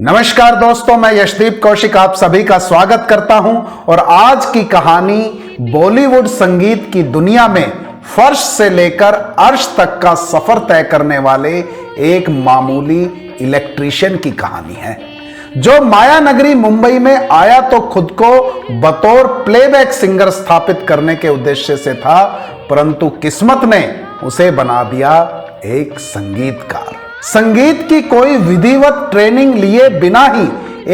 नमस्कार दोस्तों, मैं यशदीप कौशिक आप सभी का स्वागत करता हूं और आज की कहानी बॉलीवुड संगीत की दुनिया में फर्श से लेकर अर्श तक का सफर तय करने वाले एक मामूली इलेक्ट्रीशियन की कहानी है, जो माया नगरी मुंबई में आया तो खुद को बतौर प्लेबैक सिंगर स्थापित करने के उद्देश्य से था, परंतु किस्मत ने उसे बना दिया एक संगीतकार। संगीत की कोई विधिवत ट्रेनिंग लिए बिना ही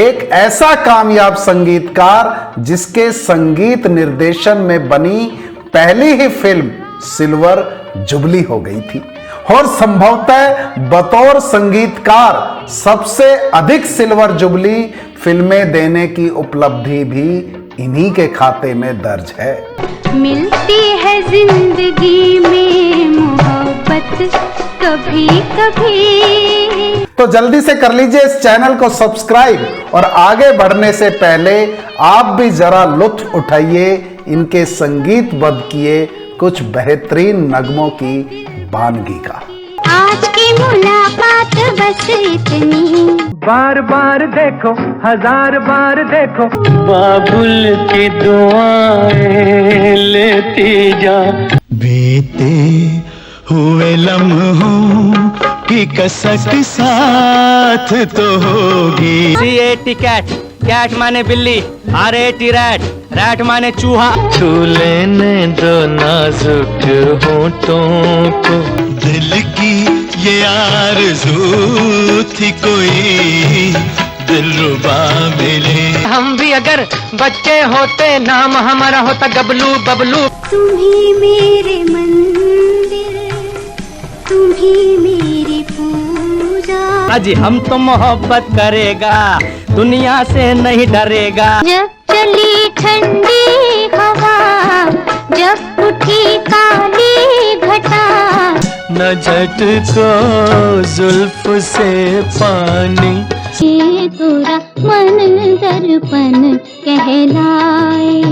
एक ऐसा कामयाब संगीतकार जिसके संगीत निर्देशन में बनी पहली ही फिल्म सिल्वर जुबली हो गई थी और संभवतः बतौर संगीतकार सबसे अधिक सिल्वर जुबली फिल्में देने की उपलब्धि भी इन्हीं के खाते में दर्ज है। मिलती है जिंदगी में मोहब्बत कभी कभी। तो जल्दी से कर लीजिए इस चैनल को सब्सक्राइब और आगे बढ़ने से पहले आप भी जरा लुत्फ उठाइए इनके संगीतबद्ध किए कुछ बेहतरीन नगमों की बानगी का। आज की मुलाकात बस इतनी, बार बार देखो हजार बार देखो, बाबुल की दुआएं लेती जा। बीते हुए लम्हों की कसक साथ तो होगी। C-A-T कैट, कैट माने बिल्ली, R-A-T रैट, रैट माने चूहा। तू लेने दो नाजुक होठों को, दिल की ये आरज़ू थी कोई दिलरुबा मिले। हम भी अगर बच्चे होते नाम हमारा होता गबलू बबलू। तुम ही मेरे मंदिर, तुम ही मेरी पूजा। अजी हम तो मोहब्बत करेगा, दुनिया से नहीं डरेगा। जब चली ठंडी हवा, जब उठी काली घटा, न झटको जुल्फ से पानी। ये तोरा मन दर्पण कहलाए।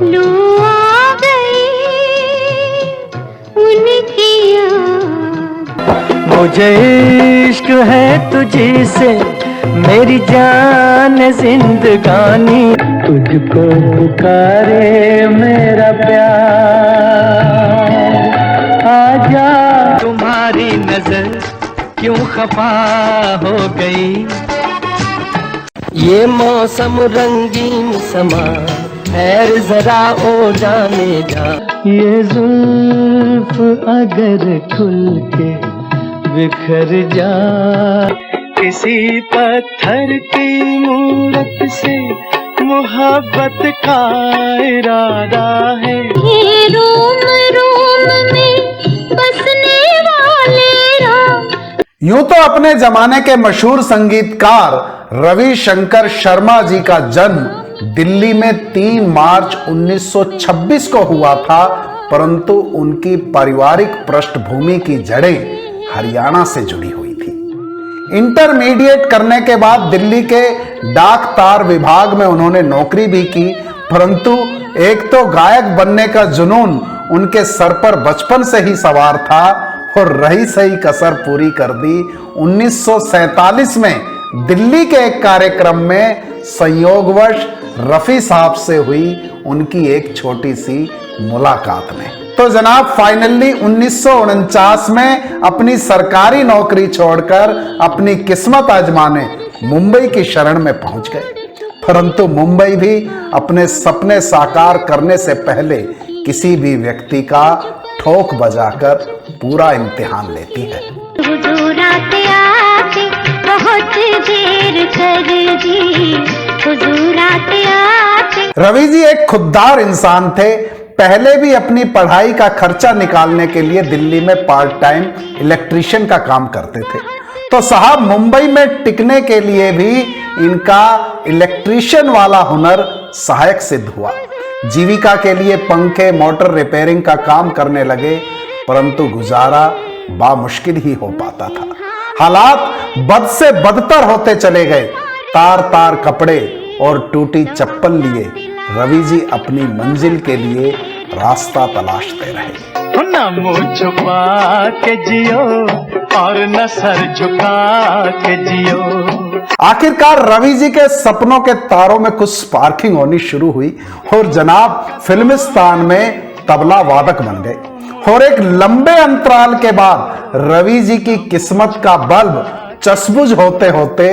लू आ गई उनकी याद। मुझे इश्क है तुझी से मेरी जान जिंदगानी, तुझको पुकारे मेरा प्यार। आजा तुम्हारी नजर क्यों खफा हो गई। ये मौसम रंगीन समा खैर जरा ओ जाने जा। ये जुल्फ अगर खुल के बिखर जा, किसी पत्थर की मूरत से मोहब्बत का इरादा है। ये रोम रोम में बसने वाले राम। यूं तो अपने जमाने के मशहूर संगीतकार रविशंकर शर्मा जी का जन्म दिल्ली में 3 मार्च 1926 को हुआ था, परंतु उनकी पारिवारिक पृष्ठभूमि की जड़ें हरियाणा से जुड़ी हुई थी। इंटरमीडिएट करने के बाद दिल्ली के डाक तार विभाग में उन्होंने नौकरी भी की, परंतु एक तो गायक बनने का जुनून उनके सर पर बचपन से ही सवार था और रही सही कसर पूरी कर दी 1947 में दिल्ली के एक कार्यक्रम में संयोगवश रफी साहब से हुई उनकी एक छोटी सी मुलाकात में। तो जनाब फाइनली 1949 में अपनी सरकारी नौकरी छोड़कर अपनी किस्मत आजमाने मुंबई की शरण में पहुंच गए, परंतु मुंबई भी अपने सपने साकार करने से पहले किसी भी व्यक्ति का ठोक बजाकर पूरा इम्तिहान लेती है। हुजूर आते आते बहुत देर कर दी, हुजूर आते आते। रवि जी एक खुददार इंसान थे। पहले भी अपनी पढ़ाई का खर्चा निकालने के लिए दिल्ली में पार्ट टाइम इलेक्ट्रीशियन का काम करते थे, तो साहब मुंबई में टिकने के लिए भी इनका इलेक्ट्रीशियन वाला हुनर सहायक सिद्ध हुआ। जीविका के लिए पंखे मोटर रिपेयरिंग का काम करने लगे, परंतु गुजारा बामुश्किल ही हो पाता था। हालात बद से बदतर होते चले गए। तार तार कपड़े और टूटी चप्पल लिए रवि जी अपनी मंजिल के लिए रास्ता तलाशते रहे। न मुंह छुपा के जियो और न सर झुका के जियो। आखिरकार रवि जी के सपनों के तारों में कुछ स्पार्किंग होनी शुरू हुई और जनाब फिल्मिस्तान में तबला वादक बन गए। और एक लंबे अंतराल के बाद रवि जी की किस्मत का बल्ब चसबुझ होते होते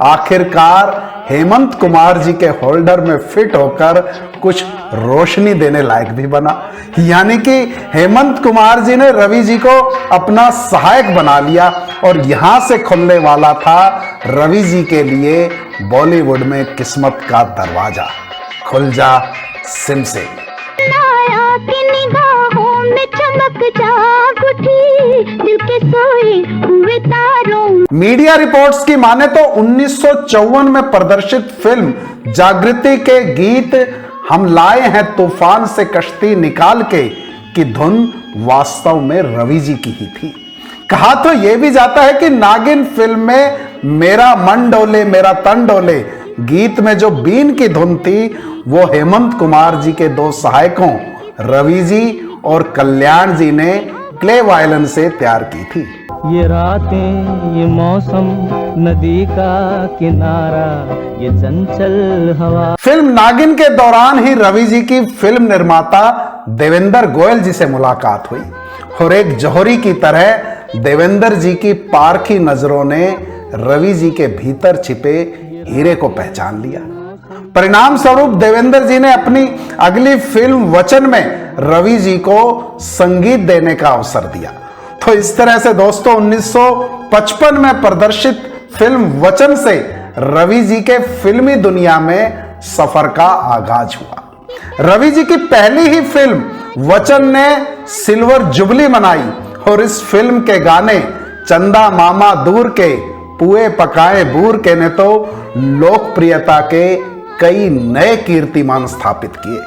आखिरकार हेमंत कुमार जी के होल्डर में फिट होकर कुछ रोशनी देने लायक भी बना। यानी कि हेमंत कुमार जी ने रवि जी को अपना सहायक बना लिया और यहां से खुलने वाला था रवि जी के लिए बॉलीवुड में किस्मत का दरवाजा। खुल जा सिम से। लाया कि निगाहों में चमक जाग उठी, दिल के सोए हुए तारों। मीडिया रिपोर्ट्स की माने तो 1954 में प्रदर्शित फिल्म जागृति के गीत हम लाए हैं तूफान से कश्ती निकाल के की धुन वास्तव में रवि जी की ही थी। कहा तो यह भी जाता है कि नागिन फिल्म में मेरा मन डोले मेरा तन डोले गीत में जो बीन की धुन थी वो हेमंत कुमार जी के दो सहायकों रवि जी और कल्याण जी ने क्ले वायलिन से तैयार की थी। ये रातें ये मौसम नदी का किनारा ये चंचल हवा। फिल्म नागिन के दौरान ही रवि जी की फिल्म निर्माता देवेंद्र गोयल जी से मुलाकात हुई और एक जौहरी की तरह देवेंद्र जी की पारखी नजरों ने रवि जी के भीतर छिपे हीरे को पहचान लिया। परिणाम स्वरूप देवेंद्र जी ने अपनी अगली फिल्म वचन में रवि जी को संगीत देने का अवसर दिया। तो इस तरह से दोस्तों 1955 में प्रदर्शित फिल्म वचन से रवि जी के फिल्मी दुनिया में सफर का आगाज हुआ। रवि जी की पहली ही फिल्म वचन ने सिल्वर जुबली मनाई और इस फिल्म के गाने चंदा मामा दूर के पुए पकाए बूर के ने तो लोकप्रियता के कई नए कीर्तिमान स्थापित किए।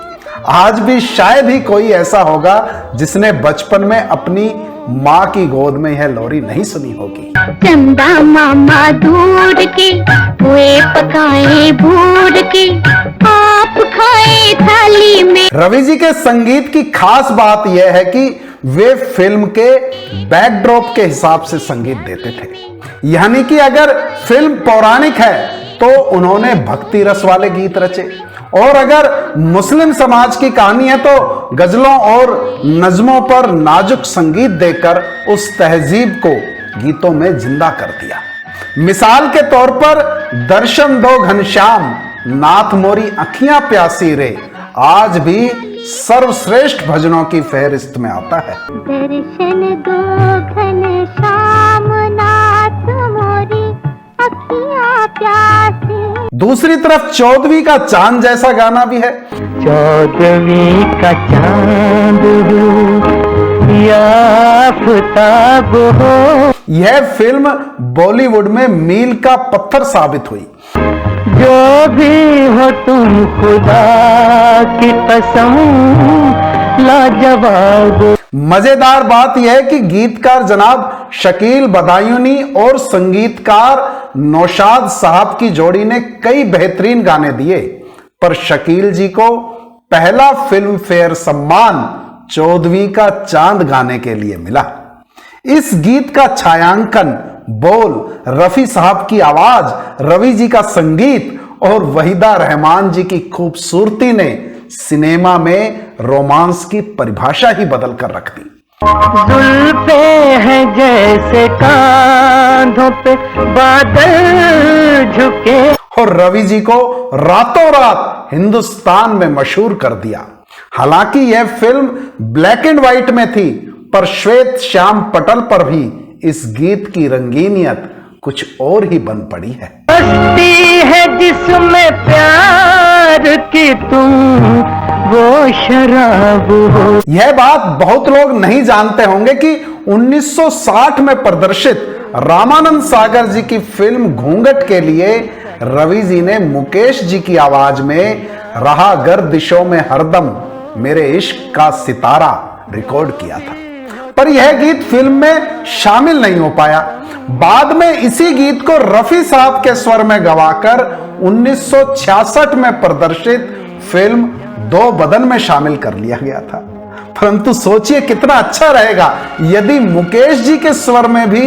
आज भी शायद ही कोई ऐसा होगा जिसने बचपन में अपनी माँ की गोद में यह लोरी नहीं सुनी होगी। चंदा मामा दूर के पुए पकाए भूर के आप खाए थाली में। रवि जी के संगीत की खास बात यह है कि वे फिल्म के बैकड्रॉप के हिसाब से संगीत देते थे। यानी कि अगर फिल्म पौराणिक है तो उन्होंने भक्ति रस वाले गीत रचे और अगर मुस्लिम समाज की कहानी है तो गजलों और नज़्मों पर नाजुक संगीत देकर उस तहजीब को गीतों में जिंदा कर दिया। मिसाल के तौर पर दर्शन दो घनश्याम नाथ मोरी अखियां प्यासी रे आज भी सर्वश्रेष्ठ भजनों की फहरिस्त में आता है। दर्शन दो घनश्याम नाथ मोरी अखियां प्यासी। दूसरी तरफ चौदवी का चांद जैसा गाना भी है। चौदवी का चांद हो या आफताब हो। यह फिल्म बॉलीवुड में मील का पत्थर साबित हुई। जो भी हो तुम खुदा की कसम लाजवाब। मजेदार बात यह है कि गीतकार जनाब शकील बदायूनी और संगीतकार नौशाद साहब की जोड़ी ने कई बेहतरीन गाने दिए, पर शकील जी को पहला फिल्म फेयर सम्मान चौदवी का चांद गाने के लिए मिला। इस गीत का छायांकन, बोल, रफी साहब की आवाज, रवि जी का संगीत और वहीदा रहमान जी की खूबसूरती ने सिनेमा में रोमांस की परिभाषा ही बदल कर रख दी। जुल्फे हैं जैसे कांधों पे बादल झुके। और रवि जी को रातों रात हिंदुस्तान में मशहूर कर दिया। हालांकि यह फिल्म ब्लैक एंड व्हाइट में थी, पर श्वेत श्याम पटल पर भी इस गीत की रंगीनियत कुछ और ही बन पड़ी है। मस्ती है जिसमें प्यार की तुम वो शराब हो। यह बात बहुत लोग नहीं जानते होंगे कि 1960 में प्रदर्शित रामानंद सागर जी की फिल्म घूंघट के लिए रवि जी ने मुकेश जी की आवाज में रहा गर्दिशों में हरदम मेरे इश्क का सितारा रिकॉर्ड किया था, पर यह गीत फिल्म में शामिल नहीं हो पाया। बाद में इसी गीत को रफी साहब के स्वर में गवाकर 1966 में प्रदर्शित फिल्म दो बदन में शामिल कर लिया गया था। परंतु सोचिए कितना अच्छा रहेगा यदि मुकेश जी के स्वर में भी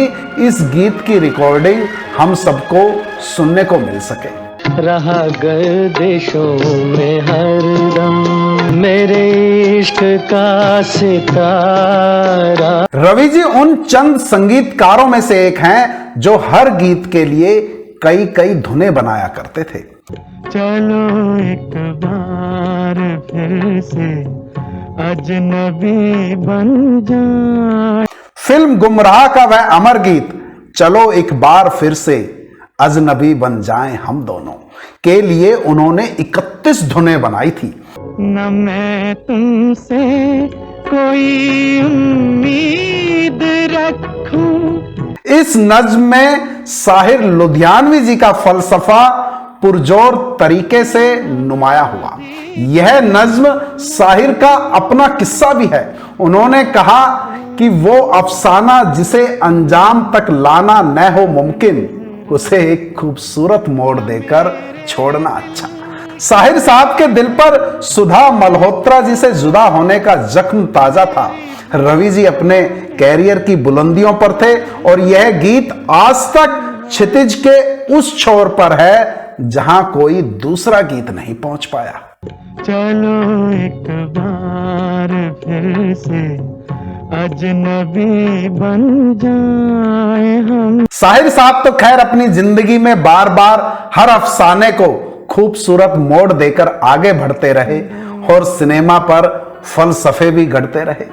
इस गीत की रिकॉर्डिंग हम सबको सुनने को मिल सके। रहा गर्दिशों में हरदम मेरे इश्क का सितारा। रवि जी उन चंद संगीतकारों में से एक हैं जो हर गीत के लिए कई कई धुनें बनाया करते थे। चलो एक बार फिर से अजनबी बन जाए। फिल्म गुमराह का वह अमर गीत चलो एक बार फिर से अजनबी बन जाएं हम दोनों के लिए उन्होंने 31 धुनें बनाई थी। न मैं तुमसे कोई उम्मीद रखूं। इस नज्म में साहिर लुधियानवी जी का फलसफा पुरजोर तरीके से नुमाया हुआ। यह नज्म साहिर का अपना किस्सा भी है। उन्होंने कहा कि वो अफसाना जिसे अंजाम तक लाना न हो मुमकिन, उसे एक खूबसूरत मोड़ देकर छोड़ना अच्छा। साहिर साहब के दिल पर सुधा मल्होत्रा जी से जुदा होने का जख्म ताजा था। रवि जी अपने कैरियर की बुलंदियों पर थे और यह गीत आज तक क्षितिज के उस छोर पर है जहां कोई दूसरा गीत नहीं पहुंच पाया। चलो एक बार फिर से अजनबी बन जाए हम। साहिर साहब तो खैर अपनी जिंदगी में बार बार हर अफसाने को खूबसूरत मोड़ देकर आगे बढ़ते रहे और सिनेमा पर फलसफे भी गढ़ते रहे।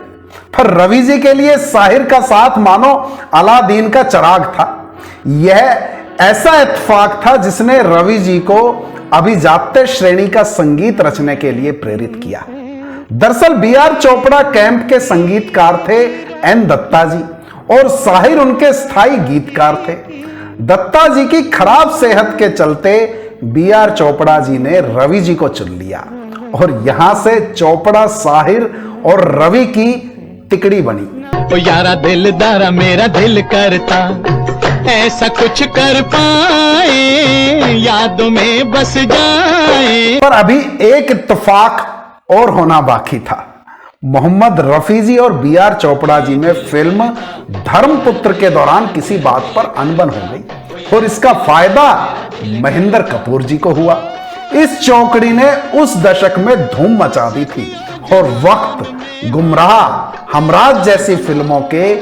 पर रवि जी के लिए साहिर का साथ मानो अलादीन का चिराग था। यह ऐसा इत्तेफाक था जिसने रवि जी को अभिजात्य श्रेणी का संगीत रचने के लिए प्रेरित किया। दरअसल बी.आर. चोपड़ा कैंप के संगीतकार थे एन. दत्ता जी और साहिर उनके स्थायी गीतकार थे। दत्ता जी की खराब सेहत के चलते बी.आर. चोपड़ा जी ने रवि जी को चुन लिया और यहां से चोपड़ा, साहिर और रवि की तिकड़ी बनी। ओ यारा दिलदारा मेरा दिल करता ऐसा कुछ कर पाए यादों में बस जाए। पर अभी एक इत्तेफाक और होना बाकी था। मोहम्मद रफी जी और बी.आर. चोपड़ा जी में फिल्म धर्मपुत्र के दौरान किसी बात पर अनबन हो गई और इसका फायदा महेंद्र कपूर जी को हुआ। इस चौकड़ी ने उस दशक में धूम मचा दी थी और वक्त, गुमराह, हमराज जैसी फिल्मों के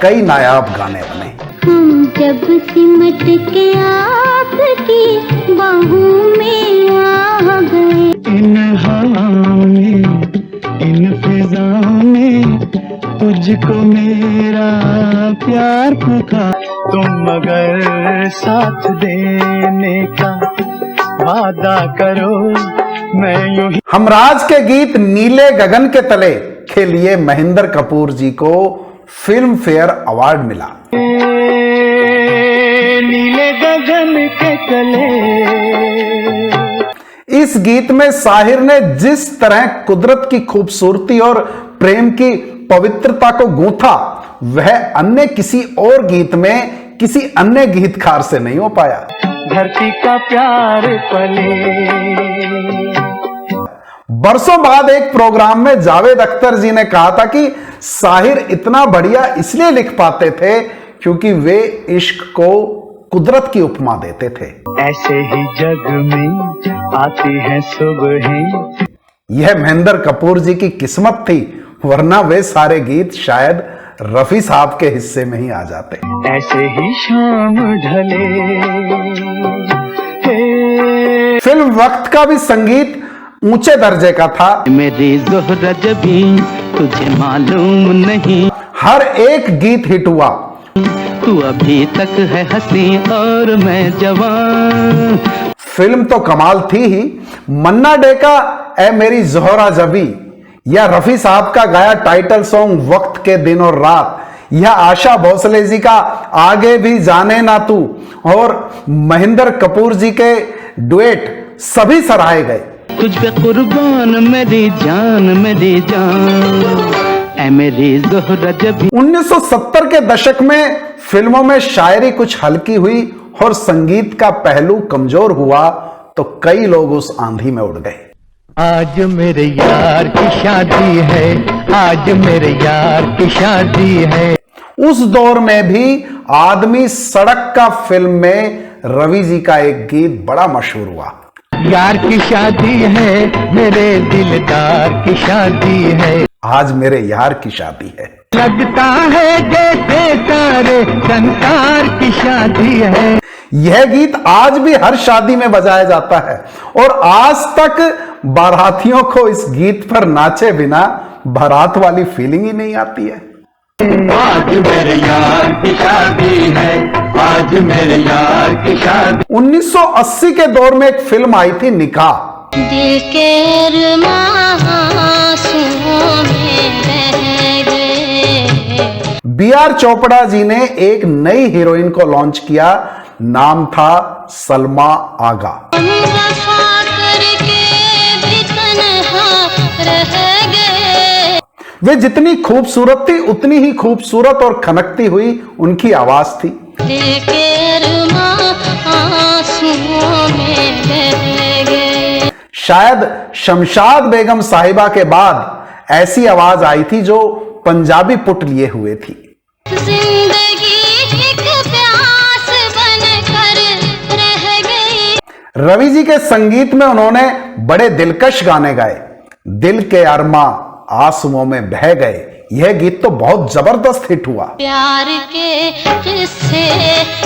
कई नायाब गाने बने। हम जब सिमट के आपकी बाहों में आ गए, इन हवाओं में, इन फिजाओं में तुझको मेरा प्यार पुकार। तुम मगर साथ देने का वादा करो मैं यूं ही। हमराज के गीत नीले गगन के तले के लिए महेंद्र कपूर जी को फिल्म फेयर अवार्ड मिला। नीले गगन के तले। इस गीत में साहिर ने जिस तरह कुदरत की खूबसूरती और प्रेम की पवित्रता को गूंथा वह अन्य किसी और गीत में किसी अन्य गीतकार से नहीं हो पाया। धरती का प्यार पले। बरसों बाद एक प्रोग्राम में जावेद अख्तर जी ने कहा था कि साहिर इतना बढ़िया इसलिए लिख पाते थे क्योंकि वे इश्क को कुदरत की उपमा देते थे। ऐसे ही जग में आती है सुबहें। यह महेंद्र कपूर जी की किस्मत थी, वरना वे सारे गीत शायद रफी साहब के हिस्से में ही आ जाते। ऐसे ही शाम ढले। फिल्म वक्त का भी संगीत ऊंचे दर्जे का था। मेरी ज़ोहरा जबी तुझे मालूम नहीं, हर एक गीत हिट हुआ। तू अभी तक है हंसी और मैं जवान। फिल्म तो कमाल थी ही। मन्ना डे का ए मेरी ज़ोहरा जबी या रफी साहब का गाया टाइटल सॉन्ग वक्त के दिन और रात या आशा भोसले जी का आगे भी जाने ना तू और महेंद्र कपूर जी के डुएट सभी सराहे गए। तुझ पे कुर्बान मेरी जान ऐ मेरी ज़ोहरा जबी। 1970 के दशक में फिल्मों में शायरी कुछ हल्की हुई और संगीत का पहलू कमजोर हुआ तो कई लोग उस आंधी में उड़ गए। आज मेरे यार की शादी है, आज मेरे यार की शादी है। उस दौर में भी आदमी सड़क का फिल्म में रवि जी का एक गीत बड़ा मशहूर हुआ। यार की शादी है, मेरे दिलदार की शादी है, आज मेरे यार की शादी है। लगता है जैसे सारे संसार की शादी है। यह गीत आज भी हर शादी में बजाया जाता है और आज तक बारातियों को इस गीत पर नाचे बिना बारात वाली फीलिंग ही नहीं आती है। आज मेरे यार की शादी है, आज मेरे यार की शादी। 1980 के दौर में एक फिल्म आई थी निकाह। दिल के आंसुओं में बह गए। B.R. चोपड़ा जी ने एक नई हीरोइन को लॉन्च किया, नाम था सलमा आगा। वफा करके भी तन्हा रह गए। वे जितनी खूबसूरत थी उतनी ही खूबसूरत और खनकती हुई उनकी आवाज थी। दिल के आंसुओं में बह गए। शायद शमशाद बेगम साहिबा के बाद ऐसी आवाज आई थी जो पंजाबी पुट लिए हुए थी। जिंदगी एक प्यास बनकर रह गई। रवि जी के संगीत में उन्होंने बड़े दिलकश गाने गाए। दिल के अरमा आंसुओं में बह गए, यह गीत तो बहुत जबरदस्त हिट हुआ। प्यार के किस्से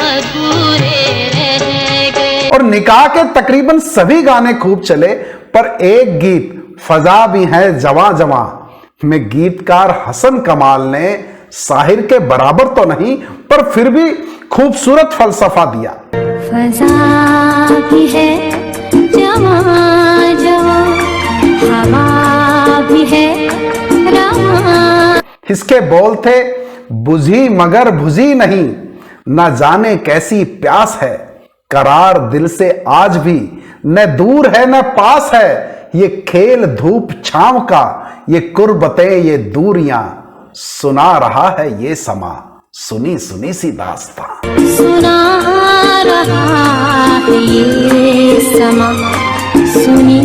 अधूरे रह गए। और निकाह के तकरीबन सभी गाने खूब चले, पर एक गीत फजा भी है जवां जवां में गीतकार हसन कमाल ने साहिर के बराबर तो नहीं पर फिर भी खूबसूरत फलसफा दिया। फजा भी है जवां जवां, हवा भी है रवां। इसके बोल थे, बुझी मगर बुझी नहीं, न जाने कैसी प्यास है, करार दिल से आज भी, न दूर है न पास है, ये खेल धूप छांव का, ये कुर्बतें ये दूरियां, सुना रहा है ये समा, सुनी सुनी सी दास्तां। सुना रहा है ये समा, सुनी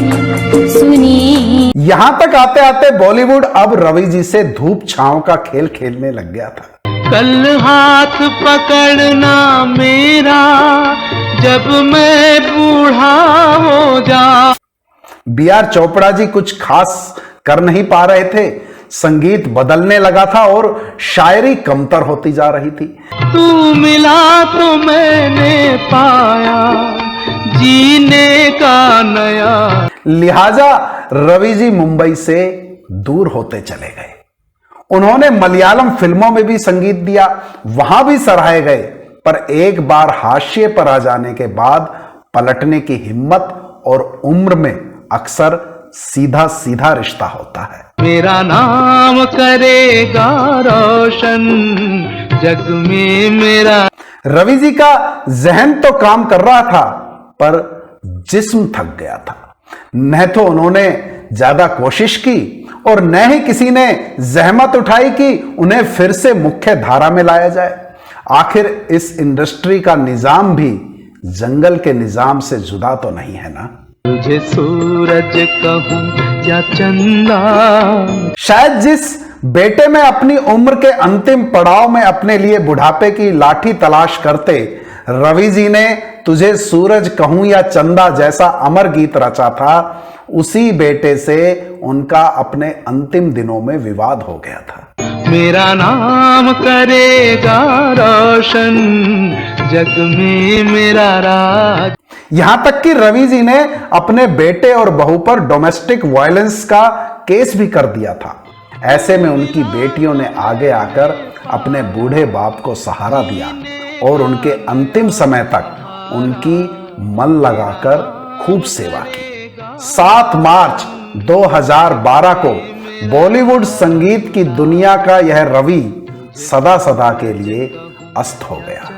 सुनी। यहां तक आते आते बॉलीवुड अब रवि जी से धूप छांव का खेल खेलने लग गया था। कल हाथ पकड़ना मेरा, जब मैं बूढ़ा हो जा। B.R. चोपड़ा जी कुछ खास कर नहीं पा रहे थे, संगीत बदलने लगा था और शायरी कमतर होती जा रही थी। तू मिला तो मैंने पाया जीने का नया। लिहाजा रवि जी मुंबई से दूर होते चले गए। उन्होंने मलयालम फिल्मों में भी संगीत दिया, वहां भी सराहे गए, पर एक बार हाशिए पर आ जाने के बाद पलटने की हिम्मत और उम्र में अक्सर सीधा सीधा रिश्ता होता है। मेरा नाम करेगा रोशन जग में मेरा। रवि जी का जहन तो काम कर रहा था पर जिस्म थक गया था। न तो उन्होंने ज्यादा कोशिश की और न ही किसी ने जहमत उठाई कि उन्हें फिर से मुख्य धारा में लाया जाए। आखिर इस इंडस्ट्री का निजाम भी जंगल के निजाम से जुदा तो नहीं है ना। तुझे सूरज कहूं या चंदा। शायद जिस बेटे में अपनी उम्र के अंतिम पड़ाव में अपने लिए बुढ़ापे की लाठी तलाश करते रवि जी ने तुझे सूरज कहूं या चंदा जैसा अमर गीत रचा था, उसी बेटे से उनका अपने अंतिम दिनों में विवाद हो गया था। मेरा नाम करेगा रोशन जग में मेरा राज। यहां तक कि रवि जी ने अपने बेटे और बहू पर डोमेस्टिक वायलेंस का केस भी कर दिया था। ऐसे में उनकी बेटियों ने आगे आकर अपने बूढ़े बाप को सहारा दिया और उनके अंतिम समय तक उनकी मन लगाकर खूब सेवा की। 7 मार्च 2012 को बॉलीवुड संगीत की दुनिया का यह रवि सदा सदा के लिए अस्त हो गया।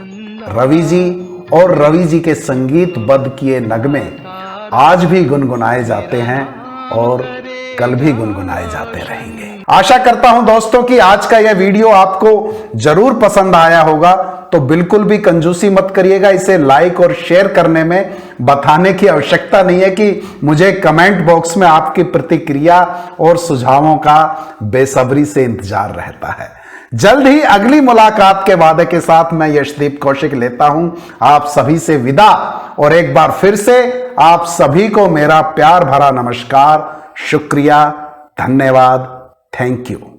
रवि जी और रवि जी के संगीत बद्ध किए नगमे आज भी गुनगुनाए जाते हैं और कल भी गुनगुनाए जाते रहेंगे। आशा करता हूं दोस्तों कि आज का यह वीडियो आपको जरूर पसंद आया होगा, तो बिल्कुल भी कंजूसी मत करिएगा। इसे लाइक और शेयर करने में बताने की आवश्यकता नहीं है कि मुझे कमेंट बॉक्स में आपकी प्रतिक्रिया और सुझावों का बेसब्री से इंतजार रहता है। जल्द ही अगली मुलाकात के वादे के साथ मैं यशदीप कौशिक लेता हूं आप सभी से विदा, और एक बार फिर से आप सभी को मेरा प्यार भरा नमस्कार, शुक्रिया, धन्यवाद, थैंक यू।